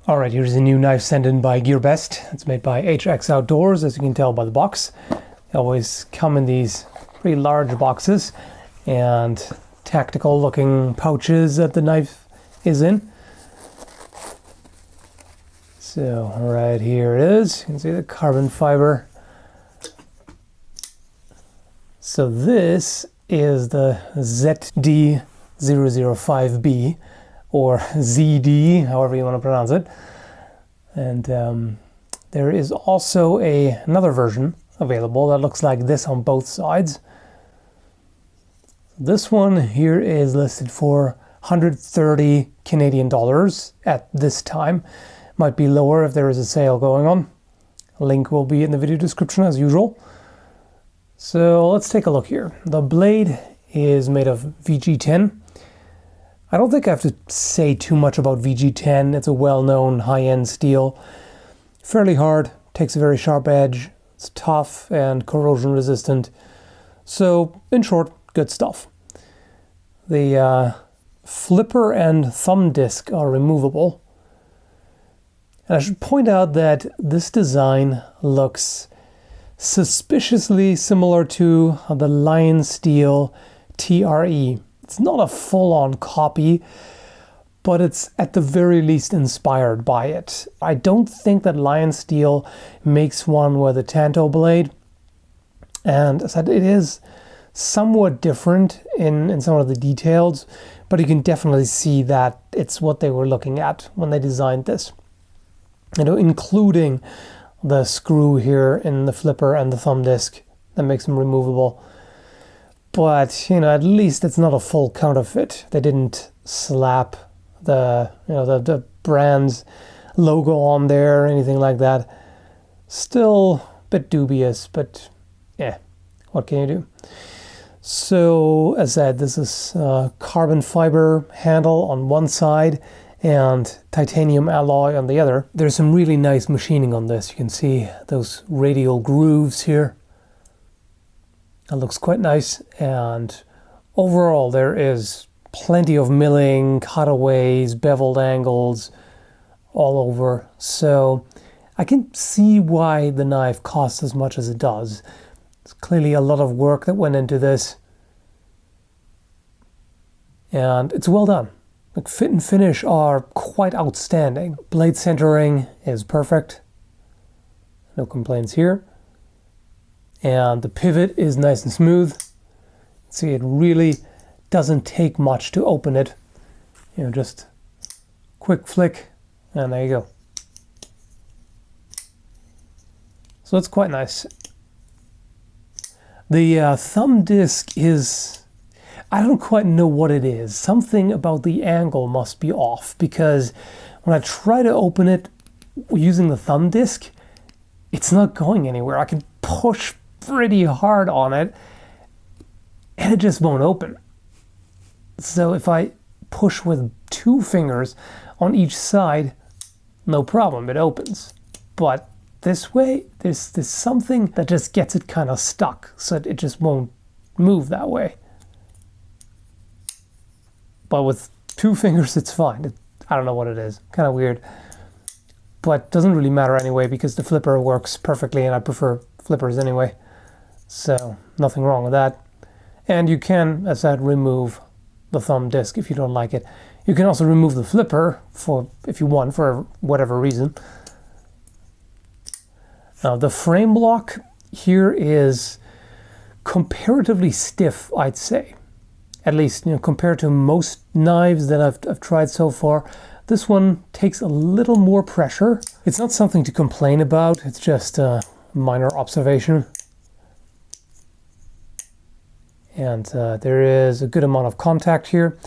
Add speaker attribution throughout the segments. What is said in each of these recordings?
Speaker 1: Alright, here's a new knife sent in by GearBest. It's made by HX Outdoors, as you can tell by the box. They always come in these pretty large boxes and tactical looking pouches that the knife is in. So right here it is. You can see the carbon fiber. So this is the ZD-005B, or ZD, however you want to pronounce it. And there is also another version available that looks like this on both sides. This one here is listed for 130 Canadian dollars at this time. Might be lower if there is a sale going on. A link will be in the video description as usual. So let's take a look here. The blade is made of VG10. I don't think I have to say too much about VG10. It's a well-known high-end steel. Fairly hard, takes a very sharp edge. It's tough and corrosion resistant. So, in short, good stuff. The flipper and thumb disc are removable. And I should point out that this design looks suspiciously similar to the Lion Steel TRE. It's not a full-on copy, but it's at the very least inspired by it. I don't think that Lion Steel makes one with a Tanto blade, and as I said, it is somewhat different in some of the details, but you can definitely see that it's what they were looking at when they designed this. You know, including the screw here in the flipper and the thumb disc that makes them removable. But, you know, at least it's not a full counterfeit. They didn't slap the brand's logo on there or anything like that. Still a bit dubious, but yeah, what can you do? So, as I said, this is carbon fiber handle on one side and titanium alloy on the other. There's some really nice machining on this. You can see those radial grooves here. That looks quite nice, and overall there is plenty of milling, cutaways, beveled angles all over. So I can see why the knife costs as much as it does. It's clearly a lot of work that went into this, and it's well done. Like, fit and finish are quite outstanding. Blade centering is perfect. No complaints here. And the pivot is nice and smooth. See, it really doesn't take much to open it. You know, just quick flick, and there you go. So it's quite nice. The thumb disc is, I don't quite know what it is. Something about the angle must be off, because when I try to open it using the thumb disc, it's not going anywhere. I can push pretty hard on it and it just won't open. So if I push with 2 fingers on each side, no problem, it opens. But this way, there's something that just gets it kind of stuck, so it just won't move that way. But with 2 fingers, it's fine. I don't know what it is, kind of weird. But doesn't really matter anyway, because the flipper works perfectly and I prefer flippers anyway. So nothing wrong with that. And you can, as I said, remove the thumb disc if you don't like it. You can also remove the flipper if you want, for whatever reason. Now the frame block here is comparatively stiff, I'd say. At least, you know, compared to most knives that I've tried so far. This one takes a little more pressure. It's not something to complain about, it's just a minor observation. And there is a good amount of contact here.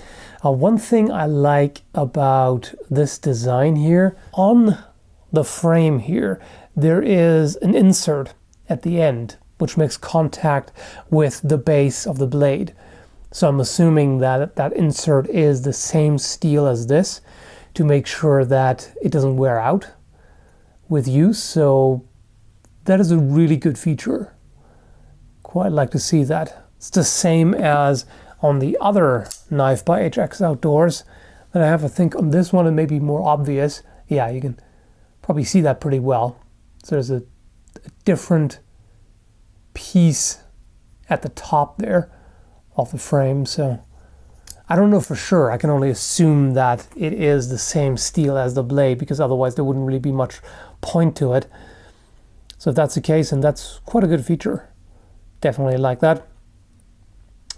Speaker 1: One thing I like about this design here, on the frame here, there is an insert at the end, which makes contact with the base of the blade. So I'm assuming that that insert is the same steel as this, to make sure that it doesn't wear out with use. So that is a really good feature. Quite like to see that. It's the same as on the other knife by HX Outdoors that I have. I think on this one it may be more obvious. Yeah, you can probably see that pretty well. So there's a different piece at the top there of the frame. So I don't know for sure. I can only assume that it is the same steel as the blade, because otherwise there wouldn't really be much point to it. So if that's the case, and that's quite a good feature. Definitely like that.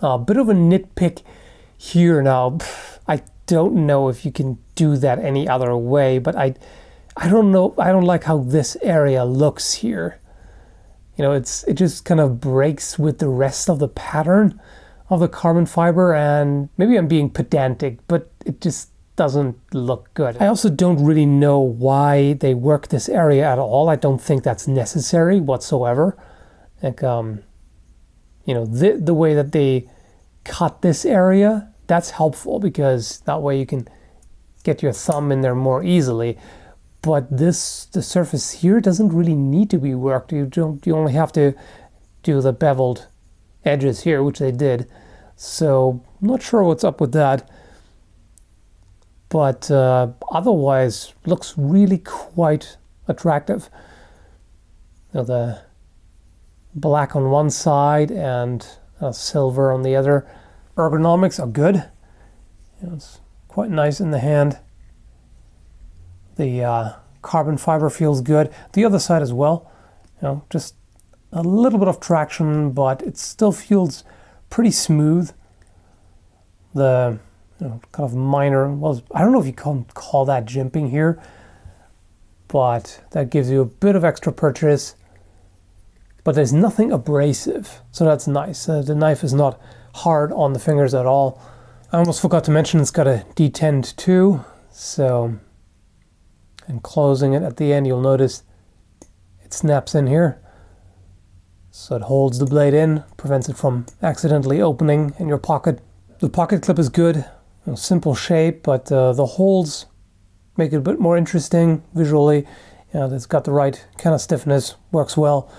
Speaker 1: A bit of a nitpick here now. I don't know if you can do that any other way, but I don't know. I don't like how this area looks here. You know, it just kind of breaks with the rest of the pattern of the carbon fiber, and maybe I'm being pedantic, but it just doesn't look good. I also don't really know why they work this area at all. I don't think that's necessary whatsoever. Like, you know, the way that they cut this area, that's helpful, because that way you can get your thumb in there more easily. But the surface here doesn't really need to be worked. You only have to do the beveled edges here, which they did. So I'm not sure what's up with that. But otherwise looks really quite attractive. You know, the black on one side and silver on the other. Ergonomics are good. You know, it's quite nice in the hand. The carbon fiber feels good. The other side as well. You know, just a little bit of traction, but it still feels pretty smooth. The kind of minor, well, I don't know if you can call that jimping here, but that gives you a bit of extra purchase. But there's nothing abrasive, so that's nice. The knife is not hard on the fingers at all. I almost forgot to mention it's got a detent too, so, and closing it at the end, you'll notice it snaps in here. So it holds the blade in, prevents it from accidentally opening in your pocket. The pocket clip is good, you know, simple shape, but the holes make it a bit more interesting visually. You know, it's got the right kind of stiffness, works well.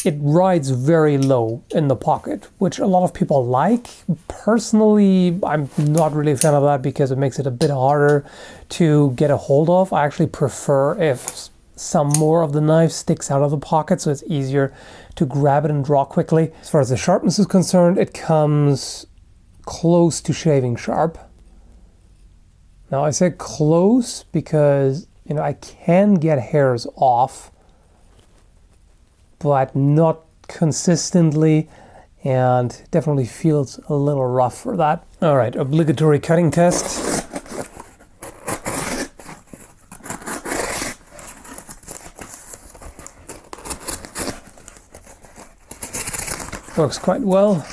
Speaker 1: It rides very low in the pocket, which a lot of people like. Personally, I'm not really a fan of that because it makes it a bit harder to get a hold of. I actually prefer if some more of the knife sticks out of the pocket, so it's easier to grab it and draw quickly. As far as the sharpness is concerned, it comes close to shaving sharp. Now I say close because, you know, I can get hairs off, but not consistently, and definitely feels a little rough for that. All right, obligatory cutting test. Works quite well.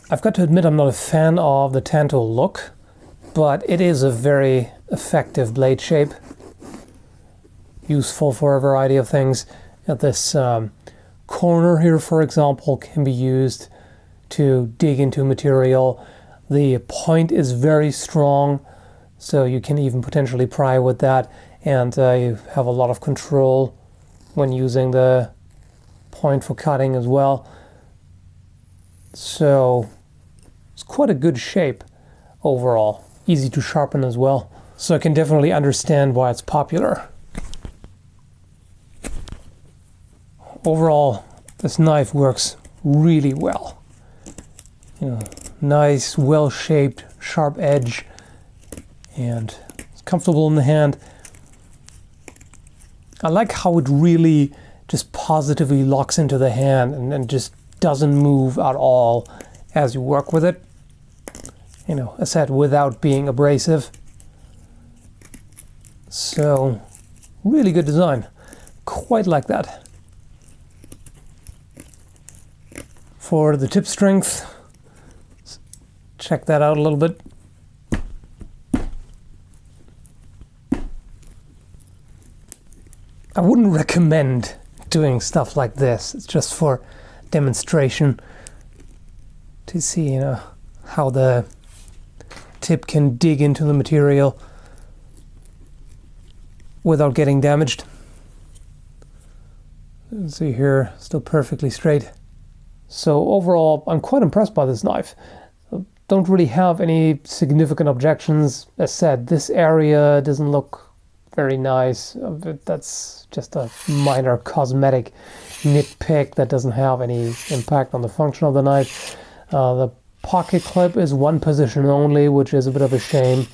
Speaker 1: I've got to admit I'm not a fan of the Tanto look, but it is a very effective blade shape. Useful for a variety of things. This corner here, for example, can be used to dig into material. The point is very strong, so you can even potentially pry with that, and you have a lot of control when using the point for cutting as well. So it's quite a good shape overall. Easy to sharpen as well. So I can definitely understand why it's popular. Overall, this knife works really well. You know, nice, well-shaped, sharp edge, and it's comfortable in the hand. I like how it really just positively locks into the hand and just doesn't move at all as you work with it. You know, as I said, without being abrasive. So, really good design. Quite like that. For the tip strength, check that out a little bit. I wouldn't recommend doing stuff like this. It's just for demonstration to see, you know, how the tip can dig into the material without getting damaged. You can see here, still perfectly straight. So overall, I'm quite impressed by this knife. don't really have any significant objections. As said, this area doesn't look very nice. That's just a minor cosmetic nitpick that doesn't have any impact on the function of the knife. The pocket clip is one position only, which is a bit of a shame.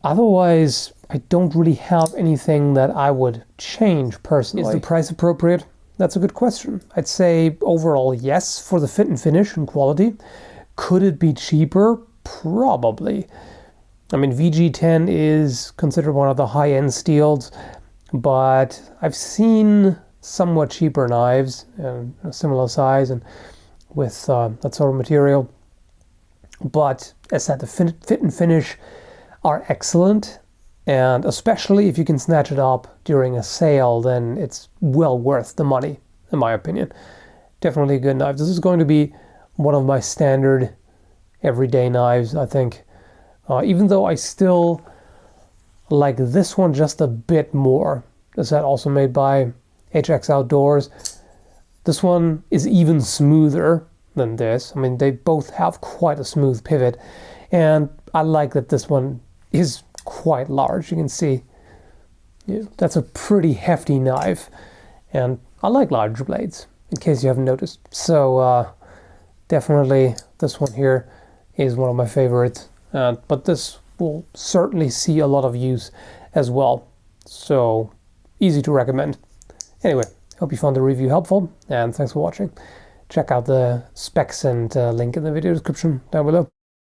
Speaker 1: Otherwise, I don't really have anything that I would change personally. Is the price appropriate? That's a good question. I'd say overall yes for the fit and finish and quality. Could it be cheaper? Probably. I mean, VG10 is considered one of the high-end steels, but I've seen somewhat cheaper knives and a similar size and with that sort of material. But as said, the fit and finish are excellent, and especially if you can snatch it up during a sale, then it's well worth the money, in my opinion. Definitely a good knife. This is going to be one of my standard everyday knives, I think. Even though I still like this one just a bit more. Is that also made by HX Outdoors? This one is even smoother than this. I mean, they both have quite a smooth pivot, and I like that this one is quite large. You can see, yeah, that's a pretty hefty knife, and I like large blades, in case you haven't noticed. So definitely this one here is one of my favorites, but this will certainly see a lot of use as well, so easy to recommend. Anyway, hope you found the review helpful, and thanks for watching. Check out the specs and link in the video description down below.